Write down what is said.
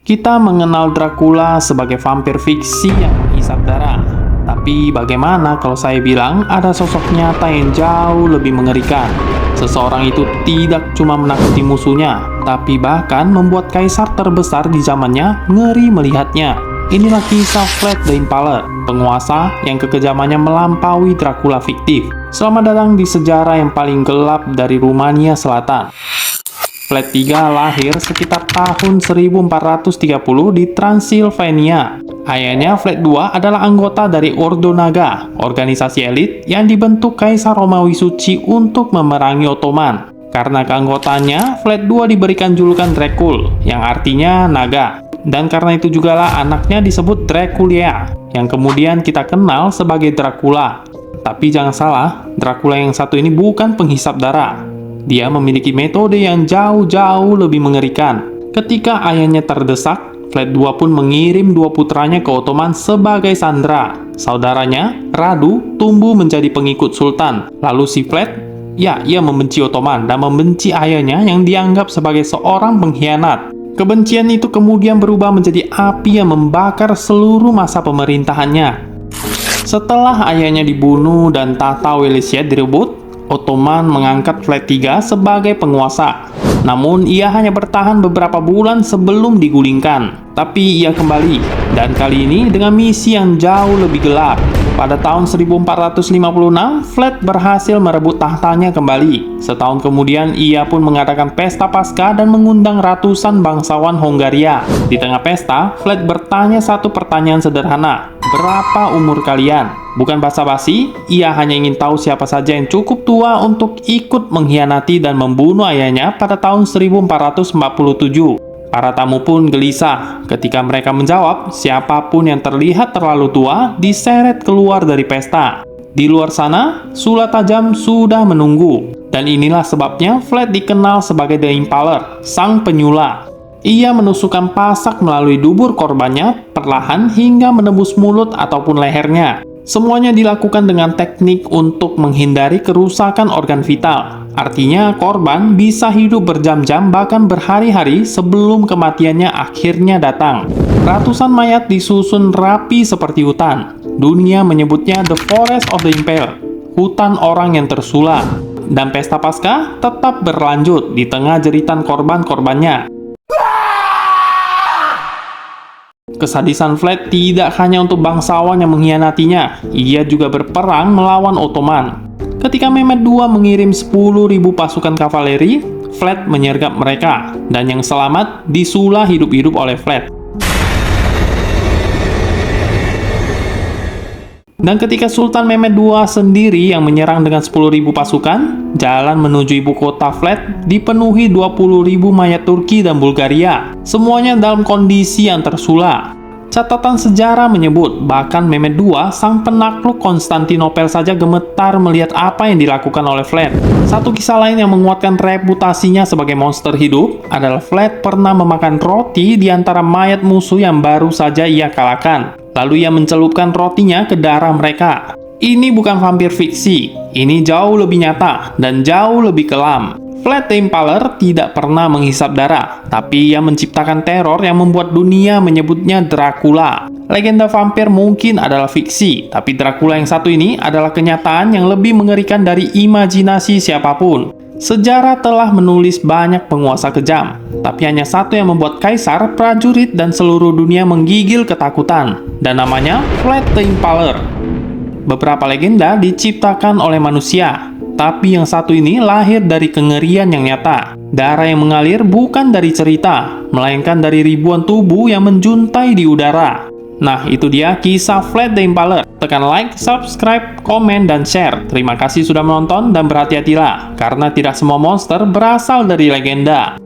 Kita mengenal Dracula sebagai vampir fiksi yang menghisap darah. Tapi bagaimana kalau saya bilang ada sosok nyata yang jauh lebih mengerikan? Seseorang itu tidak cuma menakuti musuhnya, tapi bahkan membuat kaisar terbesar di zamannya ngeri melihatnya. Inilah kisah Vlad the Impaler, penguasa yang kekejamannya melampaui Dracula fiktif. Selamat datang di sejarah yang paling gelap dari Rumania Selatan. Vlad III lahir sekitar tahun 1430 di Transilvania. Ayahnya, Vlad II, adalah anggota dari Ordo Naga, organisasi elit yang dibentuk Kaisar Romawi Suci untuk memerangi Ottoman. Karena keanggotaannya, Vlad II diberikan julukan Dracul, yang artinya naga. Dan karena itu jugalah anaknya disebut Draculia, yang kemudian kita kenal sebagai Dracula. Tapi jangan salah, Dracula yang satu ini bukan penghisap darah. Dia memiliki metode yang jauh-jauh lebih mengerikan. Ketika ayahnya terdesak, Vlad II pun mengirim dua putranya ke Ottoman sebagai sandera. Saudaranya, Radu, tumbuh menjadi pengikut Sultan. Lalu si Vlad, ia membenci Ottoman dan membenci ayahnya yang dianggap sebagai seorang pengkhianat. Kebencian itu kemudian berubah menjadi api yang membakar seluruh masa pemerintahannya. Setelah ayahnya dibunuh dan tahta Wallachia direbut, Ottoman mengangkat Vlad III sebagai penguasa. Namun, ia hanya bertahan beberapa bulan sebelum digulingkan. Tapi ia kembali, dan kali ini dengan misi yang jauh lebih gelap. Pada tahun 1456, Vlad berhasil merebut tahtanya kembali. Setahun kemudian, ia pun mengadakan pesta Paskah dan mengundang ratusan bangsawan Hongaria. Di tengah pesta, Vlad bertanya satu pertanyaan sederhana. Berapa umur kalian? Bukan basa-basi, ia hanya ingin tahu siapa saja yang cukup tua untuk ikut mengkhianati dan membunuh ayahnya pada tahun 1447. Para tamu pun gelisah ketika mereka menjawab, siapapun yang terlihat terlalu tua diseret keluar dari pesta. Di luar sana, sulap tajam sudah menunggu. Dan inilah sebabnya Vlad dikenal sebagai The Impaler, sang penyula. Ia menusukkan pasak melalui dubur korbannya perlahan hingga menembus mulut ataupun lehernya. Semuanya dilakukan dengan teknik untuk menghindari kerusakan organ vital. Artinya, korban bisa hidup berjam-jam bahkan berhari-hari sebelum kematiannya akhirnya datang. Ratusan mayat disusun rapi seperti hutan. Dunia menyebutnya The Forest of the Impaled, hutan orang yang tersulap. Dan pesta Paskah tetap berlanjut di tengah jeritan korban-korbannya. Kesadisan Vlad tidak hanya untuk bangsawan yang mengkhianatinya, ia juga berperang melawan Ottoman. Ketika Mehmed II mengirim 10.000 pasukan kavaleri, Vlad menyergap mereka, dan yang selamat disula hidup-hidup oleh Vlad. Dan ketika Sultan Mehmed II sendiri yang menyerang dengan 10.000 pasukan, jalan menuju ibu kota Vlad dipenuhi 20.000 mayat Turki dan Bulgaria. Semuanya dalam kondisi yang tersulap. Catatan sejarah menyebut, bahkan Mehmed II, sang penakluk Konstantinopel saja gemetar melihat apa yang dilakukan oleh Vlad. Satu kisah lain yang menguatkan reputasinya sebagai monster hidup adalah Vlad pernah memakan roti di antara mayat musuh yang baru saja ia kalahkan. Lalu ia mencelupkan rotinya ke darah mereka. Ini bukan vampir fiksi, ini jauh lebih nyata dan jauh lebih kelam. Vlad the Impaler tidak pernah menghisap darah, tapi ia menciptakan teror yang membuat dunia menyebutnya Dracula. Legenda vampir mungkin adalah fiksi, tapi Dracula yang satu ini adalah kenyataan yang lebih mengerikan dari imajinasi siapapun. Sejarah telah menulis banyak penguasa kejam, tapi hanya satu yang membuat kaisar, prajurit, dan seluruh dunia menggigil ketakutan, dan namanya Vlad the Impaler. Beberapa legenda diciptakan oleh manusia, tapi yang satu ini lahir dari kengerian yang nyata. Darah yang mengalir bukan dari cerita, melainkan dari ribuan tubuh yang menjuntai di udara. Nah, itu dia kisah Vlad the Impaler. Tekan like, subscribe, komen, dan share. Terima kasih sudah menonton dan berhati-hatilah, karena tidak semua monster berasal dari legenda.